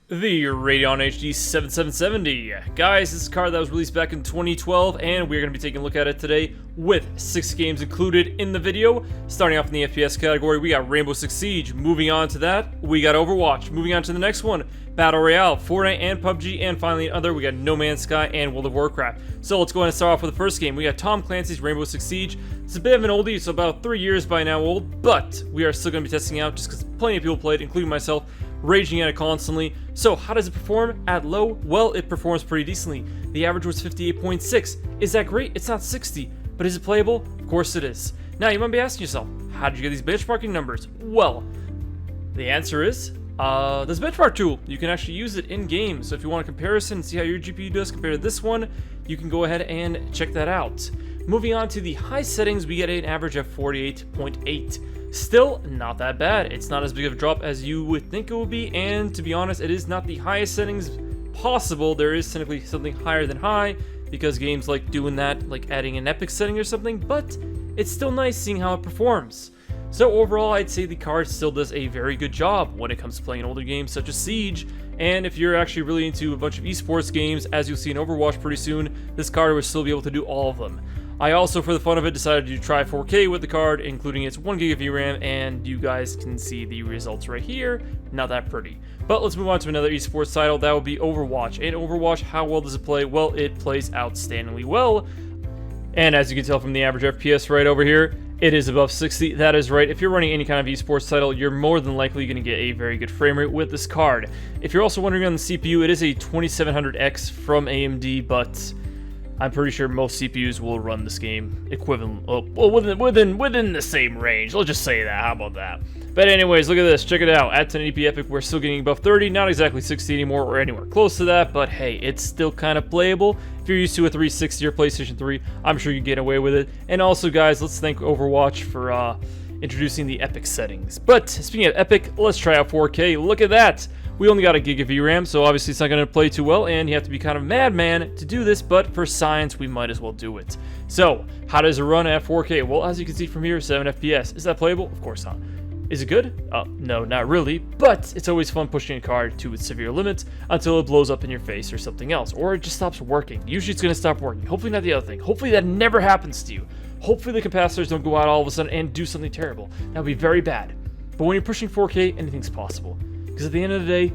The Radeon HD 7770. Guys, this is a card that was released back in 2012, and we're going to be taking a look at it today with 6 games included in the video. Starting off in the FPS category, we got Rainbow Six Siege. Moving on to that, we got Overwatch. Moving on to the next one, Battle Royale, Fortnite and PUBG, and finally we got No Man's Sky and World of Warcraft. So let's go ahead and start off with the first game. We got Tom Clancy's Rainbow Six Siege. It's a bit of an oldie, it's about 3 years by now old, but we are still going to be testing out just because plenty of people played, including myself, raging at it constantly. So how does it perform at low? Well, it performs pretty decently. The average was 58.6. Is that great? It's not 60. But is it playable? Of course it is. Now you might be asking yourself, how did you get these benchmarking numbers? Well, the answer is, this benchmark tool. You can actually use it in game. So if you want a comparison and see how your GPU does compared to this one, you can go ahead and check that out. Moving on to the high settings, we get an average of 48.8. Still not that bad. It's not as big of a drop as you would think it would be, and to be honest, it is not the highest settings possible. There is technically something higher than high, because games like doing that, like adding an epic setting or something, but it's still nice seeing how it performs. So overall, I'd say the card still does a very good job when it comes to playing older games such as Siege, and if you're actually really into a bunch of esports games, as you'll see in Overwatch pretty soon, this card will still be able to do all of them. I also, for the fun of it, decided to try 4K with the card, including its 1 GB of VRAM, and you guys can see the results right here. Not that pretty. But let's move on to another esports title. That would be Overwatch. And Overwatch, how well does it play? Well, it plays outstandingly well. And as you can tell from the average FPS right over here, it is above 60. That is right. If you're running any kind of esports title, you're more than likely going to get a very good frame rate with this card. If you're also wondering on the CPU, it is a 2700X from AMD, but I'm pretty sure most CPUs will run this game equivalent, well, within the same range. Let's just say that. How about that? But anyways, look at this. Check it out. At 1080p Epic, we're still getting above 30. Not exactly 60 anymore or anywhere close to that, but hey, it's still kind of playable. If you're used to a 360 or PlayStation 3, I'm sure you get away with it. And also, guys, let's thank Overwatch for introducing the Epic settings. But speaking of Epic, let's try out 4K. Look at that. We only got a gig of VRAM, so obviously it's not going to play too well, and you have to be kind of madman to do this, but for science, we might as well do it. So, how does it run at 4K? Well, as you can see from here, 7 FPS. Is that playable? Of course not. Is it good? No, not really, but it's always fun pushing a card to its severe limits until it blows up in your face or something else, or it just stops working. Usually it's going to stop working. Hopefully not the other thing. Hopefully that never happens to you. Hopefully the capacitors don't go out all of a sudden and do something terrible. That would be very bad. But when you're pushing 4K, anything's possible. Because at the end of the day,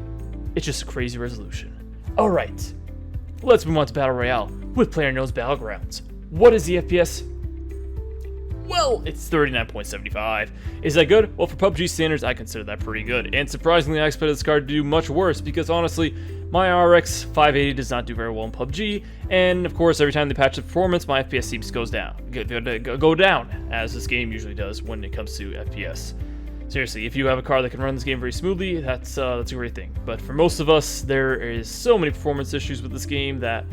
it's just a crazy resolution. Alright, let's move on to Battle Royale with PlayerUnknown's Battlegrounds. What is the FPS? Well, it's 39.75. Is that good? Well, for PUBG standards, I consider that pretty good. And surprisingly, I expected this card to do much worse because honestly, my RX 580 does not do very well in PUBG. And of course, every time they patch the performance, my FPS seems to go down, as this game usually does when it comes to FPS. Seriously, if you have a card that can run this game very smoothly, that's a great thing. But for most of us, there is so many performance issues with this game that,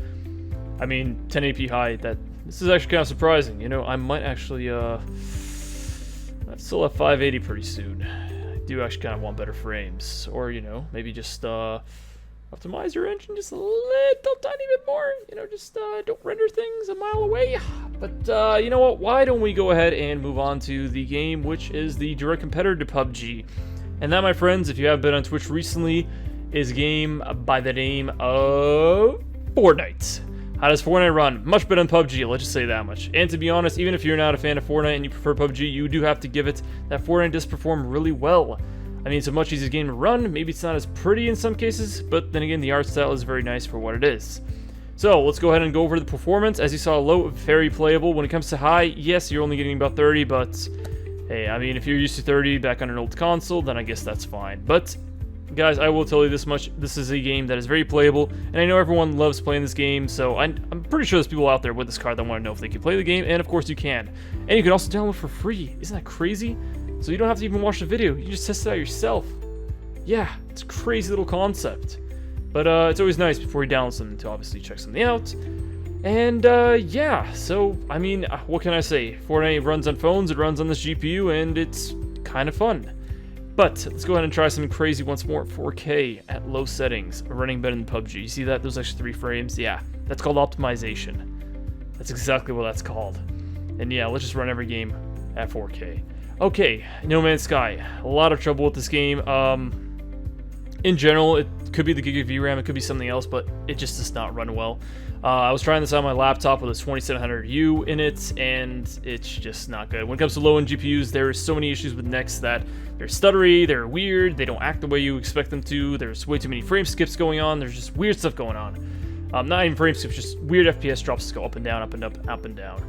I mean, 1080p high, this is actually kind of surprising. You know, I might actually, I'm still at 580 pretty soon. I do actually kind of want better frames. Or, you know, maybe just, optimize your engine just a little tiny bit more. You know, just, don't render things a mile away. But, you know what, why don't we go ahead and move on to the game, which is the direct competitor to PUBG. And that, my friends, if you haven't been on Twitch recently, is a game by the name of Fortnite. How does Fortnite run? Much better than PUBG, let's just say that much. And to be honest, even if you're not a fan of Fortnite and you prefer PUBG, you do have to give it that Fortnite does perform really well. I mean, it's a much easier game to run. Maybe it's not as pretty in some cases, but then again, the art style is very nice for what it is. So let's go ahead and go over the performance. As you saw, low, very playable. When it comes to high, yes, you're only getting about 30, but hey, I mean, if you're used to 30 back on an old console, then I guess that's fine. But guys, I will tell you this much. This is a game that is very playable, and I know everyone loves playing this game, so I'm pretty sure there's people out there with this card that want to know if they can play the game, and of course you can. And you can also download for free. Isn't that crazy? So you don't have to even watch the video. You can just test it out yourself. Yeah, it's a crazy little concept. But it's always nice before you download something to obviously check something out. And yeah, so I mean, what can I say? Fortnite runs on phones, it runs on this GPU, and it's kind of fun. But let's go ahead and try something crazy once more at 4K at low settings, running better than PUBG. You see that? There's actually 3 frames. Yeah, that's called optimization. That's exactly what that's called. And yeah, let's just run every game at 4K. Okay, No Man's Sky. A lot of trouble with this game. in general, it could be the Giga VRAM, it could be something else, but it just does not run well. I was trying this on my laptop with a 2700U in it, and it's just not good. When it comes to low-end GPUs, there's so many issues with NECs that they're stuttery, they're weird, they don't act the way you expect them to, there's way too many frame skips going on, there's just weird stuff going on. Not even frame skips, just weird FPS drops go up and down, up and up, up and down.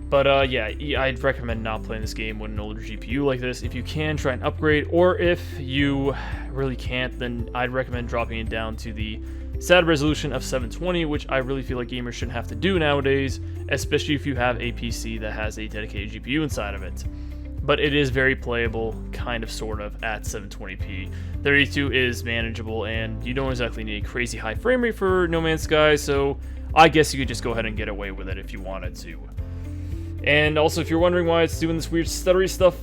But yeah, I'd recommend not playing this game with an older GPU like this. If you can, try and upgrade, or if you really can't, then I'd recommend dropping it down to the SAD resolution of 720, which I really feel like gamers shouldn't have to do nowadays, especially if you have a PC that has a dedicated GPU inside of it. But it is very playable, kind of, sort of, at 720p. 32 is manageable, and you don't exactly need a crazy high frame rate for No Man's Sky, so I guess you could just go ahead and get away with it if you wanted to. And also, if you're wondering why it's doing this weird stuttery stuff,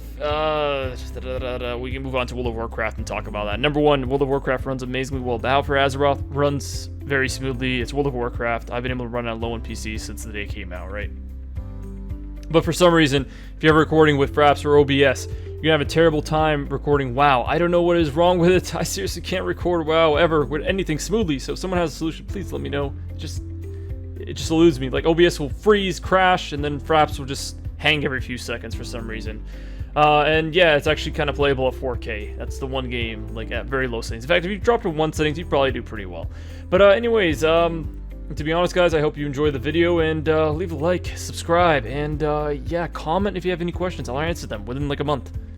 we can move on to World of Warcraft and talk about that. Number one, World of Warcraft runs amazingly well. Battle for Azeroth runs very smoothly. It's World of Warcraft. I've been able to run it on low-end PC since the day it came out, right? But for some reason, if you have a recording with Fraps or OBS, you're going to have a terrible time recording WoW. I don't know what is wrong with it. I seriously can't record WoW ever with anything smoothly. So if someone has a solution, please let me know. It just eludes me. Like, OBS will freeze, crash, and then Fraps will just hang every few seconds for some reason. And yeah, it's actually kind of playable at 4K. That's the one game, like, at very low settings. In fact, if you drop to 1 settings, you'd probably do pretty well. But anyways, to be honest, guys, I hope you enjoyed the video, and leave a like, subscribe, and yeah, comment if you have any questions. I'll answer them within like a month.